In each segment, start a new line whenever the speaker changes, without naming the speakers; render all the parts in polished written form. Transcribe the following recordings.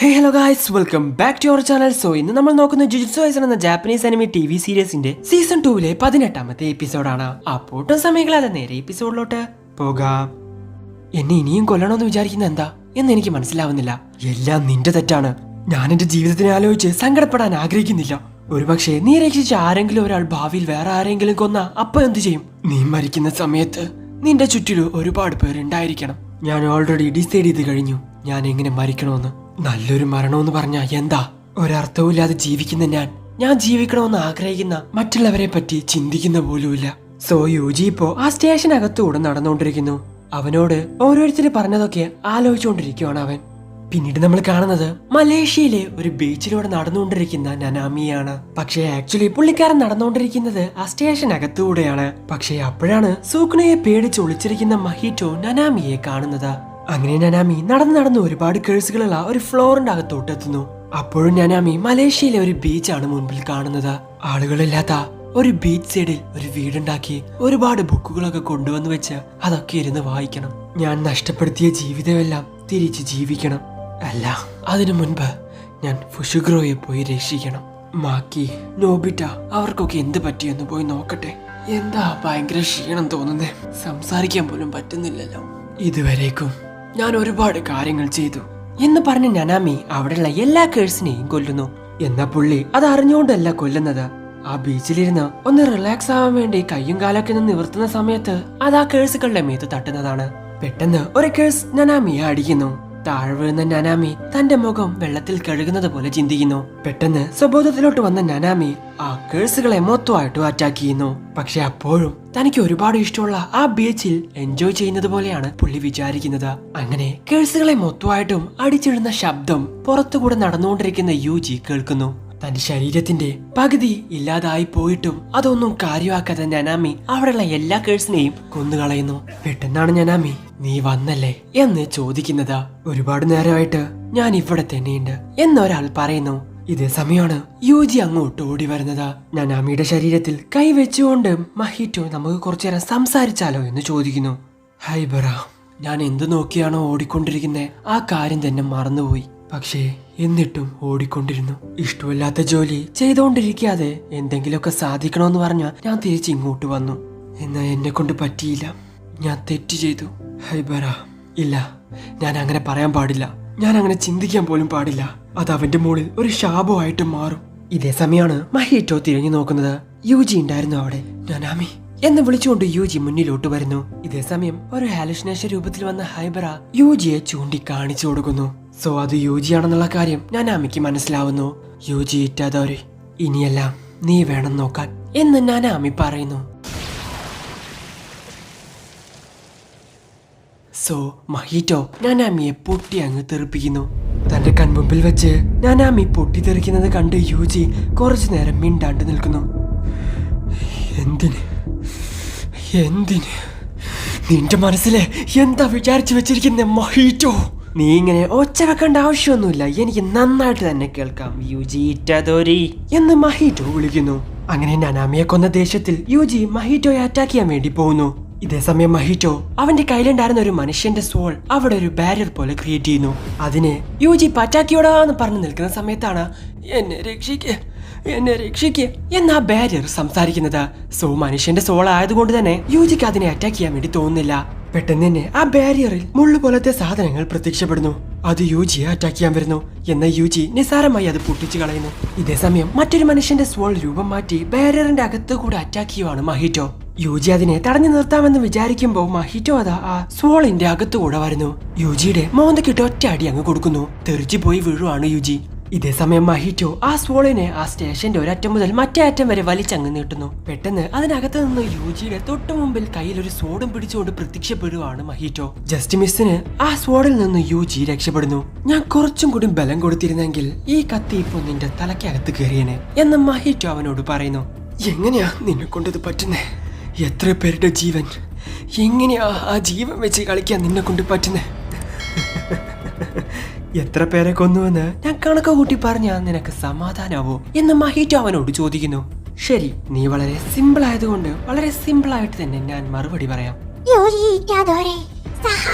Hey hello guys, welcome back to our channel. So ഇന്ന് നമ്മൾ നോക്കുന്ന ജുജുത്സു കൈസൻ എന്ന ജാപ്പനീസ് അനിമി TV സീരീസിന്റെ സീസൺ 2 18ാമത്തെ എപ്പിസോഡാണ്. അപ്പോട്ടും സമയങ്ങളാതെ നേരെ എപ്പിസോഡിലോട്ട് പോകാം. എന്നെ ഇനിയും കൊല്ലണമെന്ന് വിചാരിക്കുന്ന എന്താ എന്ന് എനിക്ക് മനസ്സിലാവുന്നില്ല. എല്ലാം നിന്റെ തെറ്റാണ്. ഞാൻ എന്റെ ജീവിതത്തിനെ ആലോചിച്ച് സങ്കടപ്പെടാൻ ആഗ്രഹിക്കുന്നില്ല. ഒരുപക്ഷെ നീ രക്ഷിച്ച ആരെങ്കിലും ഒരാൾ ഭാവിയിൽ വേറെ ആരെങ്കിലും കൊന്ന അപ്പൊ എന്ത് ചെയ്യും? നീ മരിക്കുന്ന സമയത്ത് നിന്റെ ചുറ്റിലും ഒരുപാട് പേരുണ്ടായിരിക്കണം. ഞാൻ ഓൾറെഡി ഡിസൈഡ് ചെയ്ത് കഴിഞ്ഞു ഞാൻ എങ്ങനെ മരിക്കണമെന്ന്. നല്ലൊരു മരണമെന്ന് പറഞ്ഞാ എന്താ? ഒരർത്ഥവുമില്ലാതെ ജീവിക്കുന്ന ഞാൻ ജീവിക്കണമെന്ന് ആഗ്രഹിക്കുന്ന മറ്റുള്ളവരെ പറ്റി ചിന്തിക്കുന്ന പോലുമില്ല. സോ യൂജി ഇപ്പോ ആ സ്റ്റേഷനകത്തൂടെ നടന്നുകൊണ്ടിരിക്കുന്നു. അവനോട് ഓരോരുത്തര് പറഞ്ഞതൊക്കെ ആലോചിച്ചുകൊണ്ടിരിക്കുവാണ് അവൻ. പിന്നീട് നമ്മൾ കാണുന്നത് മലേഷ്യയിലെ ഒരു ബീച്ചിലൂടെ നടന്നുകൊണ്ടിരിക്കുന്ന നനാമിയാണ്. പക്ഷേ ആക്ച്വലി പുള്ളിക്കാരൻ നടന്നുകൊണ്ടിരിക്കുന്നത് ആ സ്റ്റേഷനകത്തൂടെയാണ്. പക്ഷേ അപ്പോഴാണ് സൂക്നയെ പേടിച്ച് ഒളിച്ചിരിക്കുന്ന മഹിറ്റോ നനാമിയെ കാണുന്നത്. അങ്ങനെ നനാമി നടന്ന് ഒരുപാട് കേഴ്സുകളുള്ള ഒരു ഫ്ലോറിന്റെ അകത്തോട്ട് എത്തുന്നു. അപ്പോഴും നനാമി മലേഷ്യയിലെ ഒരു ബീച്ചാണ് മുൻപിൽ കാണുന്നത്. ആളുകളില്ലാത്ത ഒരു ബീച്ച് സൈഡിൽ ഒരു വീടുണ്ടാക്കി ഒരുപാട് ബുക്കുകളൊക്കെ കൊണ്ടുവന്ന് വെച്ച് അതൊക്കെ ഇരുന്ന് വായിക്കണം. ഞാൻ നഷ്ടപ്പെടുത്തിയ ജീവിതമെല്ലാം തിരിച്ച് ജീവിക്കണം. അല്ല, അതിനു മുൻപ് ഞാൻ ഫുഷുഗ്രോയെ പോയി രക്ഷിക്കണം. മാക്കി, നോബിറ്റ അവർക്കൊക്കെ എന്ത് പറ്റിയെന്ന് പോയി നോക്കട്ടെ. എന്താ ഭയങ്കര ക്ഷീണം തോന്നുന്നേ, സംസാരിക്കാൻ പോലും പറ്റുന്നില്ലല്ലോ. ഇതുവരേക്കും ഞാൻ ഒരുപാട് കാര്യങ്ങൾ ചെയ്തു എന്ന് പറഞ്ഞ നനാമി അവിടെയുള്ള എല്ലാ കേഴ്സിനെയും കൊല്ലുന്നു. എന്നാ പുള്ളി അത് അറിഞ്ഞുകൊണ്ടല്ല കൊല്ലുന്നത്. ആ ബീച്ചിലിരുന്ന് ഒന്ന് റിലാക്സ് ആവാൻ വേണ്ടി കയ്യും കാലൊക്കെ ഒന്ന് നിവർത്തുന്ന സമയത്ത് അത് ആ കേഴ്സുകളുടെ മേത്ത് തട്ടുന്നതാണ്. പെട്ടെന്ന് ഒരു കേഴ്സ് നനാമിയെ അടിക്കുന്നു. താഴെ വീഴുന്ന നനാമി തന്റെ മുഖം വെള്ളത്തിൽ കഴുകുന്നത് പോലെ ചിന്തിക്കുന്നു. പെട്ടെന്ന് സ്വബോധത്തിലോട്ട് വന്ന നനാമി ആ കേഴ്സുകളെ മൊത്തമായിട്ടും അറ്റാക്ക് ചെയ്യുന്നു. പക്ഷെ അപ്പോഴും തനിക്ക് ഒരുപാട് ഇഷ്ടമുള്ള ആ ബീച്ചിൽ എൻജോയ് ചെയ്യുന്നത് പോലെയാണ് പുള്ളി വിചാരിക്കുന്നത്. അങ്ങനെ കേഴ്സുകളെ മൊത്തമായിട്ടും അടിച്ചിടുന്ന ശബ്ദം പുറത്തുകൂടെ നടന്നുകൊണ്ടിരിക്കുന്ന യൂജി കേൾക്കുന്നു. തന്റെ ശരീരത്തിന്റെ പകുതി ഇല്ലാതായി പോയിട്ടും അതൊന്നും കാര്യമാക്കാതെ നനാമി അവിടെയുള്ള എല്ലാ കേഴ്സിനെയും കൊന്നുകളയുന്നു. പെട്ടെന്നാണ് നനാമി നീ വന്നല്ലേ എന്ന് ചോദിക്കുന്നത്. ഒരുപാട് നേരമായിട്ട് ഞാൻ ഇവിടെ തന്നെയുണ്ട് എന്നൊരാൾ പറയുന്നു. ഇതേ സമയമാണ് യൂജി അങ്ങോട്ട് ഓടി വരുന്നത്. നനാമിയുടെ ശരീരത്തിൽ കൈവെച്ചുകൊണ്ട് മഹിറ്റോ നമുക്ക് കുറച്ചേരം സംസാരിച്ചാലോ എന്ന് ചോദിക്കുന്നു. ഹൈബറ, ഞാൻ എന്ത് നോക്കിയാണോ ഓടിക്കൊണ്ടിരിക്കുന്നത് ആ കാര്യം തന്നെ മറന്നുപോയി. പക്ഷേ എന്നിട്ടും ഓടിക്കൊണ്ടിരുന്നു. ഇഷ്ടമില്ലാത്ത ജോലി ചെയ്തുകൊണ്ടിരിക്കാതെ എന്തെങ്കിലുമൊക്കെ സാധിക്കണമെന്ന് പറഞ്ഞ ഞാൻ തിരിച്ച് ഇങ്ങോട്ട് വന്നു. എന്നാൽ എന്നെ കൊണ്ട് പറ്റിയില്ല. ഞാൻ തെറ്റ് ചെയ്തു ഹൈബറ. ഇല്ല, ഞാൻ അങ്ങനെ പറയാൻ പാടില്ല. ഞാൻ അങ്ങനെ ചിന്തിക്കാൻ പോലും പാടില്ല. അത് അവന്റെ മുകളിൽ ഒരു ശാപമായിട്ട് മാറും. ഇതേ സമയമാണ് മഹിറ്റോ തിരിഞ്ഞു നോക്കുന്നത്. യൂജി ഉണ്ടായിരുന്നു അവിടെ. നനാമി എന്ന് വിളിച്ചുകൊണ്ട് യൂജി മുന്നിലോട്ട് വരുന്നു. ഇതേ സമയം ഒരു ഹാലുസിനേഷൻ രൂപത്തിൽ വന്ന ഹൈബറ യൂജിയെ ചൂണ്ടി കാണിച്ചു കൊടുക്കുന്നു. സോ അത് യൂജിയാണെന്നുള്ള കാര്യം നനാമിക്ക് മനസ്സിലാവുന്നു. യൂജി ഇറ്റാതോരെ, ഇനിയെല്ലാം നീ വേണം നോക്കാൻ എന്ന് നനാമി പറയുന്നു. സോ മഹിറ്റോ നനാമിയെ പൊട്ടി അങ്ങ് തെറിപ്പിക്കുന്നു. തന്റെ കൺമുമ്പിൽ വെച്ച് നനാമി പൊട്ടിത്തെറിക്കുന്നത് കണ്ട് യൂജി കുറച്ചു നേരം മിണ്ടാണ്ട് നിൽക്കുന്നു. എന്തിന് എന്തിന് നിന്റെ മനസ്സിലെ എന്താ വിചാരിച്ചു വെച്ചിരിക്കുന്ന മഹിറ്റോ? നീ ഇങ്ങനെ ഒച്ച വെക്കേണ്ട ആവശ്യമൊന്നുമില്ല, എനിക്ക് നന്നായിട്ട് തന്നെ കേൾക്കാം. യൂജി ഇറ്റാതോരി എന്ന് മഹിറ്റോ വിളിക്കുന്നു. അങ്ങനെ നനാമിയെ കൊന്ന ദേഷ്യത്തിൽ യൂജി മഹിറ്റോയെ അറ്റാക്ക് ചെയ്യാൻ വേണ്ടി പോകുന്നു. ഇതേ സമയം മഹിറ്റോ അവന്റെ കയ്യിലുണ്ടായിരുന്ന ഒരു മനുഷ്യന്റെ സോൾ അവിടെ ഒരു ബാരിയർ പോലെ ക്രിയേറ്റ് ചെയ്യുന്നു. അതിന് യൂജി പറ്റാക്കിയോടാന്ന് പറഞ്ഞു നിൽക്കുന്ന സമയത്താണ് എന്നെ രക്ഷിക്ക് എന്നാ ബാരിയർ സംസാരിക്കുന്നത്. സോ മനുഷ്യന്റെ സോൾ ആയതുകൊണ്ട് തന്നെ യൂജിക്ക് അതിനെ അറ്റാക്ക് ചെയ്യാൻ വേണ്ടി തോന്നുന്നില്ല. പെട്ടെന്ന് തന്നെ ആ ബാരിയറിൽ മുള്ളു പോലത്തെ സാധനങ്ങൾ പ്രത്യക്ഷപ്പെടുന്നു. അത് യൂജിയെ അറ്റാക്ക് ചെയ്യാൻ വരുന്നു. എന്നാൽ യൂജി നിസ്സാരമായി അത് പൊട്ടിച്ചു കളയുന്നു. ഇതേ സമയം മറ്റൊരു മനുഷ്യന്റെ സോൾ രൂപം മാറ്റി ബാരിയറിന്റെ അകത്ത് കൂടെ അറ്റാക്ക് ചെയ്യുവാണ് മഹിറ്റോ. യൂജി അതിനെ തടഞ്ഞു നിർത്താമെന്ന് വിചാരിക്കുമ്പോൾ മഹിറ്റോ അതാ ആ സോളിന്റെ അകത്തുകൂടെ വരുന്നു. യൂജിയുടെ മോന്തക്കിട്ട് ഒറ്റ അടി അങ്ങ് കൊടുക്കുന്നു. തെറിച്ചു പോയി വീഴുവാണ് യൂജി. ഇതേ സമയം മഹിറ്റോ ആ സ്വോളിനെ ആ സ്റ്റേഷന്റെ ഒരറ്റം മുതൽ മറ്റേ അറ്റം വരെ വലിച്ചങ്ങ് നീട്ടുന്നു. പെട്ടെന്ന് അതിനകത്ത് നിന്ന് യൂജിയുടെ തൊട്ടു മുമ്പിൽ കയ്യിൽ ഒരു സ്വോർഡും പിടിച്ചുകൊണ്ട് പ്രത്യക്ഷപ്പെടുവാണ് മഹിറ്റോ. ജസ്റ്റ് മിസ്സിന് ആ സ്വോർഡിൽ നിന്ന് യൂജി രക്ഷപ്പെടുന്നു. ഞാൻ കുറച്ചും കൂടി ബലം കൊടുത്തിരുന്നെങ്കിൽ ഈ കത്തി ഇപ്പൊ നിന്റെ തലക്കകത്ത് കയറിയനെ എന്ന് മഹിറ്റോ അവനോട് പറയുന്നു. എങ്ങനെയാ നിന്നെ കൊണ്ടിത് പറ്റുന്നേ? എത്ര പേരുടെ ജീവൻ, എങ്ങനെയാ ആ ജീവൻ വെച്ച് കളിക്കാൻ നിന്നെ കൊണ്ട് പറ്റുന്നേ? എത്ര പേരെ കൊന്നുവെന്ന് ഞാൻ കണക്ക് കൂട്ടി പറഞ്ഞാ നിനക്ക് സമാധാനാവോ എന്ന് മഹിറ്റോ അവനോട് ചോദിക്കുന്നു. ശരി, നീ വളരെ സിമ്പിൾ ആയതുകൊണ്ട് വളരെ സിമ്പിൾ ആയിട്ട് തന്നെ ഞാൻ മറുപടി പറയാം.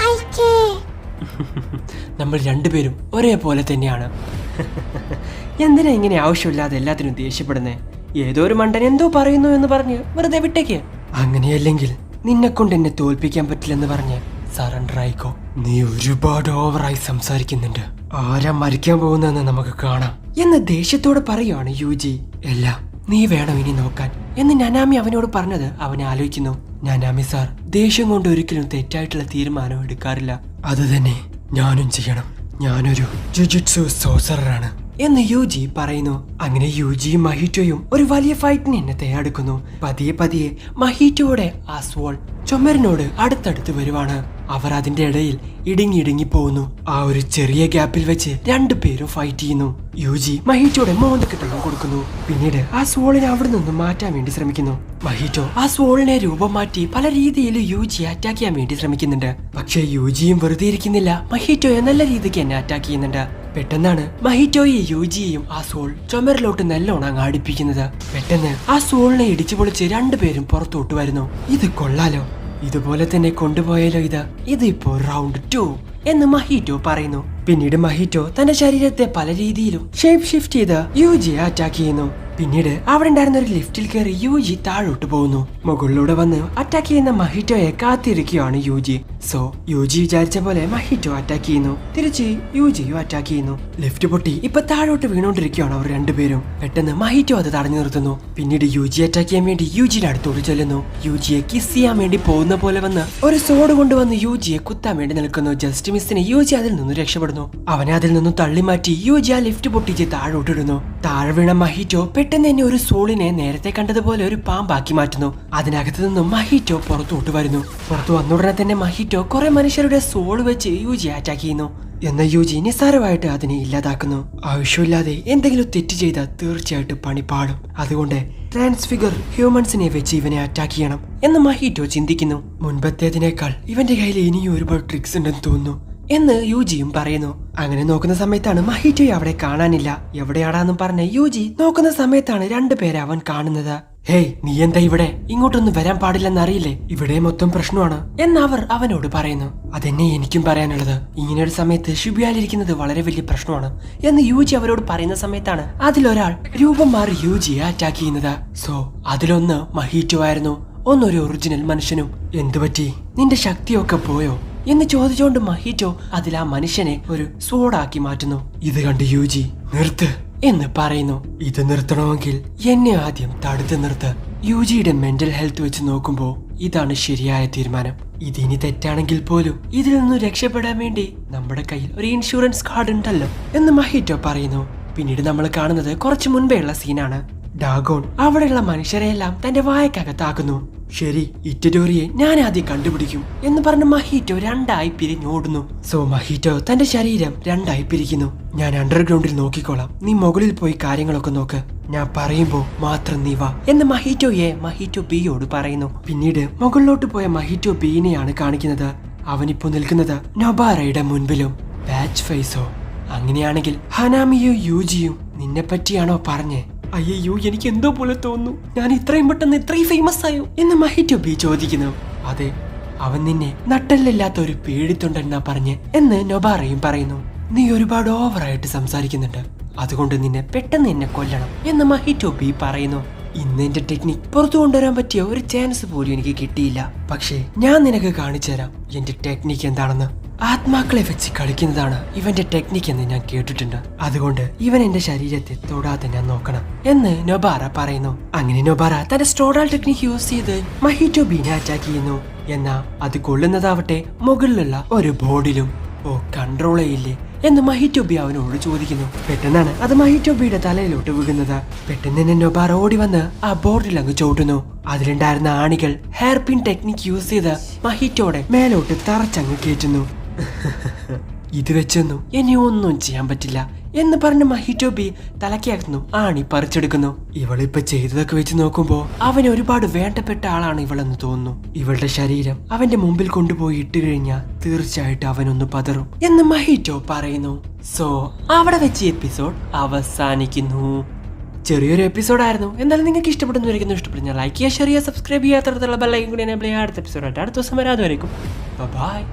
നമ്മൾ രണ്ടുപേരും ഒരേപോലെ തന്നെയാണ്. എന്തിനാ ഇങ്ങനെ ആവശ്യമില്ലാതെ എല്ലാത്തിനും ദേഷ്യപ്പെടുന്നേ? ഏതോ ഒരു മണ്ടൻ എന്തോ പറയുന്നു എന്ന് പറഞ്ഞ് വെറുതെ വിട്ടേക്ക്. അങ്ങനെയല്ലെങ്കിൽ നിന്നെ കൊണ്ട് എന്നെ തോൽപ്പിക്കാൻ പറ്റില്ലെന്ന് പറഞ്ഞ് സറണ്ടർ ആയിക്കോ. നീ ഒരുപാട് ഓവറായി സംസാരിക്കുന്നുണ്ട്. ആരാ മരിക്കാൻ പോകുന്നതെന്ന് നമുക്ക് കാണാം എന്ന് ദേഷ്യത്തോടെ പറയുവാണ് യൂജി. എല്ലാം നീ വേണം ഇനി നോക്കാൻ എന്ന് നനാമി അവനോട് പറഞ്ഞത് അവൻ ആലോചിക്കുന്നു. നനാമി സാർ ദേഷ്യം കൊണ്ട് ഒരിക്കലും തെറ്റായിട്ടുള്ള തീരുമാനം എടുക്കാറില്ല. അത് തന്നെ ഞാനും ചെയ്യണം. ഞാനൊരു ജുജുറ്റ്സു സോസറാണ് എന്ന് യൂജി പറയുന്നു. അങ്ങനെ യൂജിയും മഹിറ്റോയും ഒരു വലിയ ഫൈറ്റിന് എന്നെ തയ്യാറെടുക്കുന്നു. പതിയെ പതിയെ മഹിറ്റോയുടെ ആ സ്വോൾ ചുമരിനോട് അടുത്തടുത്ത് വരുവാണ്. അവർ അതിന്റെ ഇടയിൽ ഇടുങ്ങി പോകുന്നു. ആ ഒരു ചെറിയ ഗ്യാപ്പിൽ വെച്ച് രണ്ടുപേരും ഫൈറ്റ് ചെയ്യുന്നു. യൂജി മഹിറ്റോയുടെ മോന്തക്കെട്ടുകൾ കൊടുക്കുന്നു. പിന്നീട് ആ സ്വോളിനെ അവിടെ നിന്നും മാറ്റാൻ വേണ്ടി ശ്രമിക്കുന്നു. മഹിറ്റോ ആ സ്വോളിനെ രൂപം മാറ്റി പല രീതിയിൽ യൂജിയെ അറ്റാക്ക് ചെയ്യാൻ വേണ്ടി ശ്രമിക്കുന്നുണ്ട്. പക്ഷേ യൂജിയും വെറുതെ ഇരിക്കുന്നില്ല. മഹിറ്റോയെ നല്ല രീതിക്ക് എന്നെ അറ്റാക്ക് ചെയ്യുന്നുണ്ട്. പെട്ടെന്നാണ് മഹിറ്റോയെ യൂജിയെയും ആ സോൾ ചുമരിലോട്ട് നല്ലോണം അങ്ങ് അടുപ്പിക്കുന്നത്. പെട്ടെന്ന് ആ സോളിനെ ഇടിച്ചു പൊളിച്ച് രണ്ടുപേരും പുറത്തോട്ട് വരുന്നു. ഇത് കൊള്ളാലോ, ഇതുപോലെ തന്നെ കൊണ്ടുപോയാലോ ഇതിപ്പോ റൗണ്ട് 2 എന്ന് മഹിറ്റോ പറയുന്നു. പിന്നീട് മഹിറ്റോ തന്റെ ശരീരത്തെ പല രീതിയിലും ഷേപ്പ് ഷിഫ്റ്റ് ചെയ്ത് യൂജിയെ അറ്റാക്ക് ചെയ്യുന്നു. പിന്നീട് അവിടെ ഉണ്ടായിരുന്ന ഒരു ലിഫ്റ്റിൽ കയറി യൂജി താഴോട്ട് പോകുന്നു. മുകളിലൂടെ വന്ന് അറ്റാക്ക് ചെയ്യുന്ന മഹിറ്റോയെ കാത്തിരിക്കുകയാണ് യൂജി. സോ യൂജി വിചാരിച്ച പോലെ മഹിറ്റോ അറ്റാക്ക് ചെയ്യുന്നു. തിരിച്ച് യൂജിയും അറ്റാക്ക് ചെയ്യുന്നു. ലിഫ്റ്റ് പൊട്ടി ഇപ്പൊ താഴോട്ട് വീണോണ്ടിരിക്കുകയാണ് അവർ രണ്ടുപേരും. പെട്ടെന്ന് മഹിറ്റോ അത് തടഞ്ഞു നിർത്തുന്നു. പിന്നീട് യൂജി അറ്റാക്ക് ചെയ്യാൻ വേണ്ടി യൂജിയുടെ അടുത്തോട്ട് ചെല്ലുന്നു. യൂജിയെ കിസ് ചെയ്യാൻ വേണ്ടി പോകുന്ന പോലെ വന്ന് ഒരു സോഡ് കൊണ്ടുവന്ന് യൂജിയെ കുത്താൻ വേണ്ടി നിൽക്കുന്നു. ജസ്റ്റ് മിസ്സിന് യൂജി അതിൽ നിന്നും രക്ഷപ്പെടുന്നു. അവനെ അതിൽ നിന്നും തള്ളി മാറ്റി യൂജി ആ ലിഫ്റ്റ് പൊട്ടിച്ച് താഴോട്ടിടുന്നു. താഴെ വീണ മഹിറ്റോ പെട്ടെന്ന് തന്നെ ഒരു സോളിനെ നേരത്തെ കണ്ടതുപോലെ ഒരു പാമ്പാക്കി മാറ്റുന്നു. അതിനകത്ത് നിന്നും മഹിറ്റോ പുറത്തോട്ട് വരുന്നു. പുറത്തു വന്നുടനെ തന്നെ മഹിറ്റോ കുറെ മനുഷ്യരുടെ സോൾ വെച്ച് യൂജിയെ അറ്റാക്ക് ചെയ്യുന്നു. എന്ന യൂജി നിസ്സാരമായിട്ട് അതിനെ ഇല്ലാതാക്കുന്നു. ആവശ്യമില്ലാതെ എന്തെങ്കിലും തെറ്റ് ചെയ്താൽ തീർച്ചയായിട്ടും പണി പാടും. അതുകൊണ്ട് ട്രാൻസ്ഫിഗർ ഹ്യൂമൻസിനെ വെച്ച് ഇവനെ അറ്റാക്ക് ചെയ്യണം എന്ന് മഹിറ്റോ ചിന്തിക്കുന്നു. മുൻപത്തേതിനേക്കാൾ ഇവന്റെ കയ്യിൽ ഇനിയും ഒരുപാട് ട്രിക്സ് ഉണ്ടെന്ന് തോന്നുന്നു എന്ന് യൂജിയും പറയുന്നു. അങ്ങനെ നോക്കുന്ന സമയത്താണ് മഹിറ്റോയെ അവിടെ കാണാനില്ല. എവിടെയാടാന്നും പറഞ്ഞ യൂജി നോക്കുന്ന സമയത്താണ് രണ്ടുപേരെ അവൻ കാണുന്നത്. ഹേയ്, നീ എന്താ ഇവിടെ? ഇങ്ങോട്ടൊന്നും വരാൻ പാടില്ലെന്ന് അറിയില്ലേ? ഇവിടെ മൊത്തം പ്രശ്നമാണ് എന്ന് അവർ അവനോട് പറയുന്നു. അതെന്നെ എനിക്കും പറയാനുള്ളത്. ഇങ്ങനെയൊരു സമയത്ത് ഷിബിയാലിരിക്കുന്നത് വളരെ വലിയ പ്രശ്നമാണ് എന്ന് യൂജി അവരോട് പറയുന്ന സമയത്താണ് അതിലൊരാൾ രൂപം മാറി യൂജിയെ അറ്റാക്ക് ചെയ്യുന്നത്. സോ അതിലൊന്ന് മഹിറ്റോ ആയിരുന്നു, ഒന്നൊരു ഒറിജിനൽ മനുഷ്യനും. എന്തുപറ്റി? നിന്റെ ശക്തിയൊക്കെ പോയോ എന്ന് ചോദിച്ചുകൊണ്ട് മഹിറ്റോ അതിൽ ആ മനുഷ്യനെ ഒരു സോഡാക്കി മാറ്റുന്നു. ഇത് കണ്ട് യൂജി നിർത്ത് എന്ന് പറയുന്നു. ഇത് നിർത്തണമെങ്കിൽ എന്നെ ആദ്യം തടുത്ത് നിർത്ത്. യൂജിയുടെ മെന്റൽ ഹെൽത്ത് വെച്ച് നോക്കുമ്പോ ഇതാണ് ശരിയായ തീരുമാനം. ഇതിനി തെറ്റാണെങ്കിൽ പോലും ഇതിൽ നിന്ന് രക്ഷപ്പെടാൻ വേണ്ടി നമ്മുടെ കയ്യിൽ ഒരു ഇൻഷുറൻസ് കാർഡ് ഉണ്ടല്ലോ എന്ന് മഹിറ്റോ പറയുന്നു. പിന്നീട് നമ്മൾ കാണുന്നത് കുറച്ചു മുൻപേയുള്ള സീനാണ്. ഡാഗോൺ അവിടെയുള്ള മനുഷ്യരെയെല്ലാം തന്റെ വായക്കകത്താക്കുന്നു. ശരി, ഇറ്റഡോറിയെ ഞാൻ ആദ്യം കണ്ടുപിടിക്കും എന്ന് പറഞ്ഞ് മഹിറ്റോ രണ്ടായി പിരിഞ്ഞോടുന്നു. സോ മഹിറ്റോ തന്റെ ശരീരം രണ്ടായി പിരിക്കുന്നു. ഞാൻ അണ്ടർഗ്രൗണ്ടിൽ നോക്കിക്കോളാം, നീ മുകളിൽ പോയി കാര്യങ്ങളൊക്കെ നോക്ക്, ഞാൻ പറയുമ്പോ മാത്രം നീ വാ എന്ന് മഹിറ്റോ ബിയോട് പറയുന്നു. പിന്നീട് മുകളിലോട്ട് പോയ മഹിറ്റോ ബീനെയാണ് കാണിക്കുന്നത്. അവനിപ്പോ നിൽക്കുന്നത് നൊബാറയുടെ മുൻപിലും. ബാച്ച് ഫേസോ? അങ്ങനെയാണെങ്കിൽ ഹനാമിയോ യൂജിയും നിന്നെ പറ്റിയാണോ പറഞ്ഞേ? അയ്യോ, എനിക്ക് എന്തോ പോലെ തോന്നുന്നു, ഞാൻ ഇത്രയും പെട്ടെന്ന് ഇത്രയും ഫേമസ് ആയോ എന്ന് മഹിറ്റോ ബി ചോദിക്കുന്നു. അതെ, അവൻ നിന്നെ നട്ടല്ലില്ലാത്ത ഒരു പേടിത്തൊണ്ടെന്നാ പറഞ്ഞ് എന്ന് നൊബാറയും പറയുന്നു. നീ ഒരുപാട് ഓവറായിട്ട് സംസാരിക്കുന്നുണ്ട്, അതുകൊണ്ട് നിന്നെ പെട്ടെന്ന് എന്നെ കൊല്ലണം എന്ന് മഹിറ്റോ ബി പറയുന്നു. ഇന്ന് എന്റെ ടെക്നിക് പുറത്തു കൊണ്ടുവരാൻ പറ്റിയ ഒരു ചാൻസ് പോലും എനിക്ക് കിട്ടിയില്ല. പക്ഷേ ഞാൻ നിനക്ക് കാണിച്ചു തരാം എന്റെ ടെക്നിക് എന്താണെന്ന്. ആത്മാക്കളെ വെച്ച് കളിക്കുന്നതാണ് ഇവന്റെ ടെക്നിക് എന്ന് ഞാൻ കേട്ടിട്ടുണ്ട്. അതുകൊണ്ട് ഇവൻ എന്റെ ശരീരത്തെ തൊടാതെ ഞാൻ നോക്കണം എന്ന് നൊബാറ പറയുന്നു. അങ്ങനെ നൊബാറ തന്റെ സ്ട്രോഡാൽ ടെക്നിക് യൂസ് ചെയ്ത് മഹിറ്റോ ബീനെ അറ്റാക്ക് ചെയ്യുന്നു. എന്നാ അത് കൊള്ളുന്നതാവട്ടെ മുകളിലുള്ള ഒരു ബോർഡിലും. ഓ, കൺട്രോൾ ചെയ്യില്ലേ എന്ന് മഹിറ്റോ ബി അവനോട് ചോദിക്കുന്നു. പെട്ടെന്നാണ് അത് മഹിറ്റോ ബിയുടെ തലയിലോട്ട് വീഴുന്നത്. പെട്ടെന്ന് തന്നെ നൊബാറ ഓടി വന്ന് ആ ബോർഡിൽ അങ്ങ് ചോട്ടുന്നു. അതിലുണ്ടായിരുന്ന ആണികൾ ഹെയർ പിൻ ടെക്നിക് യൂസ് ചെയ്ത് മഹിറ്റോടെ മേലോട്ട് തറച്ചങ്ങ് കയറ്റുന്നു. ഇത് വെച്ചൊന്നും ഇനി ഒന്നും ചെയ്യാൻ പറ്റില്ല എന്ന് പറഞ്ഞ് മഹിറ്റോ ബി തലക്കകത്തുന്നു ആണി പറിച്ചെടുക്കുന്നു. ഇവളിപ്പോ ചെയ്തതൊക്കെ വെച്ച് നോക്കുമ്പോ അവന് ഒരുപാട് വേണ്ടപ്പെട്ട ആളാണ് ഇവളെന്ന് തോന്നുന്നു. ഇവളുടെ ശരീരം അവന്റെ മുമ്പിൽ കൊണ്ടുപോയി ഇട്ട് കഴിഞ്ഞാൽ തീർച്ചയായിട്ടും അവനൊന്ന് പതറും എന്ന് മഹിറ്റോ പറയുന്നു. സോ അവിടെ വെച്ച് എപ്പിസോഡ് അവസാനിക്കുന്നു. ചെറിയൊരു എപ്പിസോഡായിരുന്നു. എന്തായാലും നിങ്ങൾക്ക് ഇഷ്ടപ്പെടുന്നവരിക്കുന്നു. ഇഷ്ടപ്പെടുന്ന ലൈക്ക് ചെയ്യുക, ഷെയർ ചെയ്യുക, സബ്സ്ക്രൈബ് ചെയ്യാത്ത ബെല്ലൈക്കൺ കൂടി എനേബിൾ ചെയ്യുക. അടുത്ത എപ്പിസോഡായിട്ട് അടുത്ത ദിവസം വരാതെ വരയ്ക്കും. ബൈ.